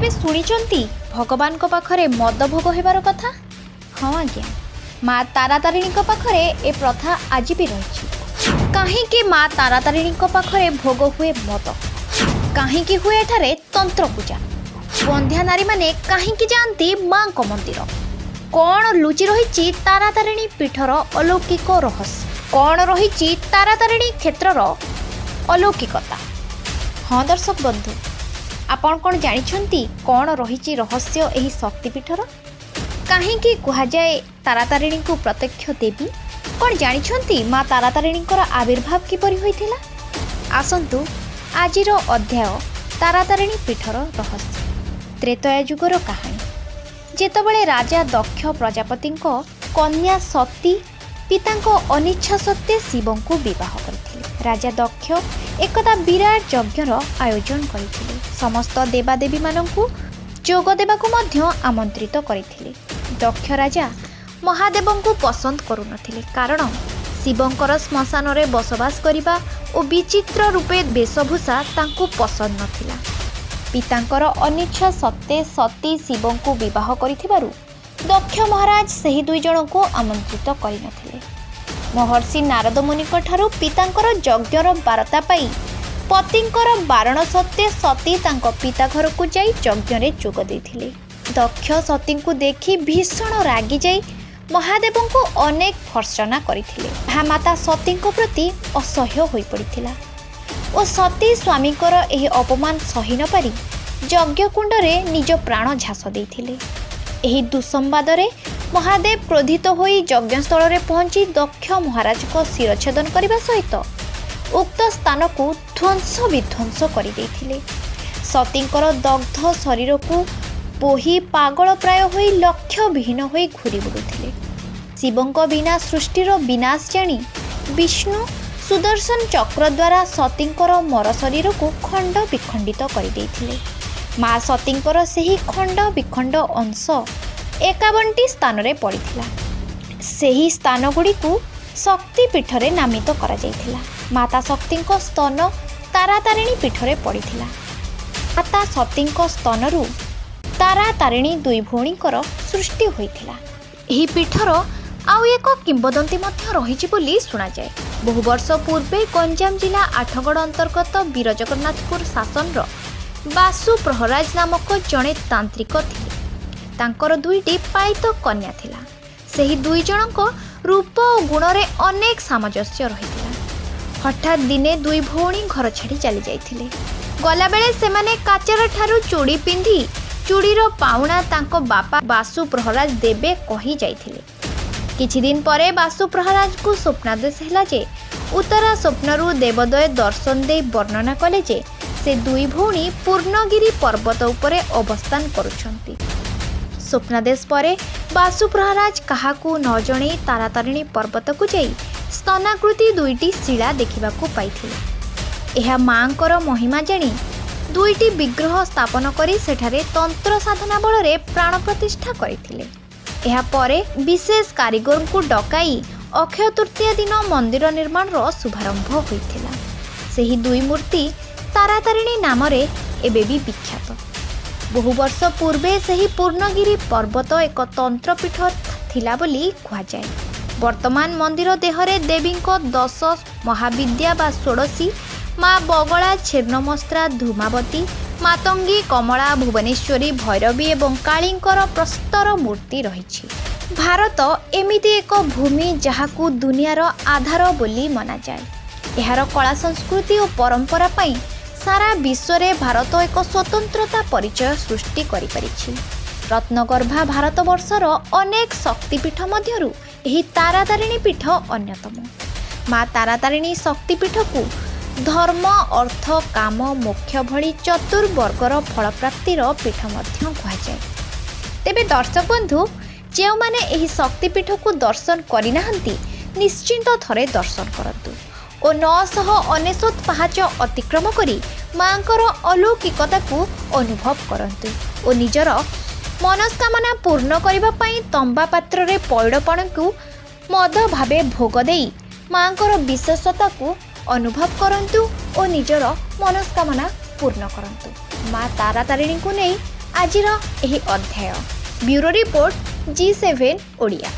केबे शुणिचंती भगवान को पाखरे मद भोग हेबार कथा? हाँ आज्ञा, माँ तारातारिणी पाखरे ए प्रथा आज भी रही। कहीं माँ तारातारिणी पाखरे भोग हुए मद, कहीं हुए एठारे तंत्र पूजा, बंध्या नारी माने कहीं जाती माँ को मंदिर। कौन लुचि रही तारातारिणी पीठर अलौकिक रहस्य? कौन रही तारातारिणी क्षेत्रर अलौकिकता? हाँ दर्शक बंधु, आपण कौन जानिछंती कौन रही रहस्य एही शक्तिपीठर? कहीं कहुए तारातारिणी को प्रत्यक्ष देवी? कौन जानिछंती माँ तारातारिणी आविर्भाव किपरि होइथिला? आसंतु आजिर अध्याय तारातारिणी पीठर रहस्य, त्रेतया युगर कहानी। जेतबळे राजा दक्ष प्रजापति कन्या सती पिता अनिच्छा सत्वे शिव को विवाह करथिले। राजा दक्ष एकदा विराट यज्ञर आयोजन करथिले। समस्त देवादेवी मानंकु जोग देबाकु मध्य आमंत्रित करथिले। दक्ष राजा महादेवंकु पसंद करुनथिले, कारण शिवंकर श्मशान रे बसवास करिबा और विचित्र रूपे वेशभूषा तांकु पसंद नथिला। पितांकर अनिच्छा सत्वे सती शिव को विवाह करिथिबारु दक्ष महाराज सही दुई जन को आमंत्रित करिनथिले। महर्षि नारद मुनिक ठारू पितांकर यज्ञर वार्ता पाई पतिंकर बारण सत्वे सती तांको पिता घर को जाई यज्ञ रे जोग देथिले। दक्ष सती को देखि भीषण रागी जाई महादेव को अनेक भर्त्सना करथिले। माता सती प्रति असह्य होई पड़िथिला और सती स्वामीकर एही अपमान सही न पारी यज्ञ कुंड रे निज प्राण झास देथिले। एही दुसंवाद रे महादेव क्रोधित होई यज्ञस्थल रे पहुंची दक्ष महाराज को शिरछेदन करने सहित उक्त स्थान को ध्वंस विध्वंस कर देथिले। सतींकर दग्ध शरीर को बोही पागल प्राय होई लक्ष्य विहीन होई घूरी बुलुथिले। शिवंक बिना सृष्टिर विनाश जानी विष्णु सुदर्शन चक्र द्वारा सतींकर मर शरीर को खंड विखंडित कर देथिले। माँ सतींकर सेही खंड विखंड अंश 51टी स्थान रे पड़िथिला। सेही स्थान गुड़ी को शक्तिपीठ रे नामित करा जायथिला। माता शक्तिंक स्तन तारातारिणी पीठ रे पड़िथिला। माता सतींक स्तनरु तारातारिणी दुई भौणीकर सृष्टि होइथिला। एही पीठर आउ एक किंबदंती मध्य रहिछि बोली सुना जाए। बहु वर्ष पूर्वे गंजाम जिला आठगड़ अंतर्गत वीर जगन्नाथपुर शासन बासु प्रहराज नामक जड़े तांत्रिक थिले। तांकर दुईटी पालित कन्या थिला। सेही दुई जनक रूप और गुण रे अनेक सामंजस्य रहिथिला। हठात दिने दुई भौणी घर छाड़ी चली जाइथिले। गला बेले सेमाने काचर ठारू चूड़ी पिंधि चूड़ीर पाउणा तांको बापा बासु प्रहराज देबे कही जाइथिले। किछि दिन परे बासु प्रहराज को स्वप्नादेश हैला जे उत्तरा स्वप्नरु देवदय दर्शन दे वर्णना कले जे से दुई भौणी पूर्णगिरी पर्वत उपरे अवस्थान करुछंती। स्वप्नादेश परे बासु प्रहराज काहाकू न जणे तारातारिणी पर्वत को जाई स्तनाकृति दुईटी शिला देखिबाकू पाइथिले। एहा मांकर महिमा जानी दुईटी विग्रह स्थापन करी सेठारे तंत्र साधना बल रे प्राण प्रतिष्ठा करिथिले। एहा परे विशेष कारीगर को डकाई अक्षय तृतीया दिन मंदिर निर्माण रो शुभारंभ होइथिला। सेही दुई मूर्ति तारातारिणी नाम रे एबे भी विख्यात। बहु वर्ष पूर्वे सही पूर्णगिरी पर्वत एक तंत्रपीठ थिला बोली कहा जाए। वर्तमान मंदिर देहरे देवी 10 महाविद्या बा 16 माँ बगला छेन्नमस्त्रा धूमावती मातंगी कमला भुवनेश्वरी भैरवी एवं कालींकर प्रस्तर मूर्ति रही। भारत एमिति एक भूमि जहाकू दुनियार आधार बोली मना जाए। एहार कला संस्कृति और परंपरा पाई सारा विश्व रे भारत एक स्वतंत्रता परिचय सृष्टि करि परिछि। रत्नगर्भा भारतवर्षर अनेक शक्तिपीठ मध्यरु एही तारातारिणी पीठ अन्यतम। माँ तारातारिणी शक्तिपीठ को धर्म अर्थ काम मोक्ष भली चतुर्वर्गर फलप्राप्तिर पीठ मध्य कहुए। तेबे दर्शक बंधु, जो माने एही शक्तिपीठ को दर्शन करिनाहंती निश्चिंत थरे दर्शन करंतु और 999 पाहाच अतिक्रम करी मांकर अलौकिकता को अनुभव करंतु और निजर मनस्कामना पूर्ण करबा पई तंबा पात्र रे पैड़पण को मद भावे भोग देई मांकर विशेषता को अनुभव करंतु और निजर मनस्कामना पूर्ण करंतु। माँ तारातारिणी को नहीं ଆଜିର ଏହି ଅଧ୍ୟାୟ। Bureau report G7 Odia.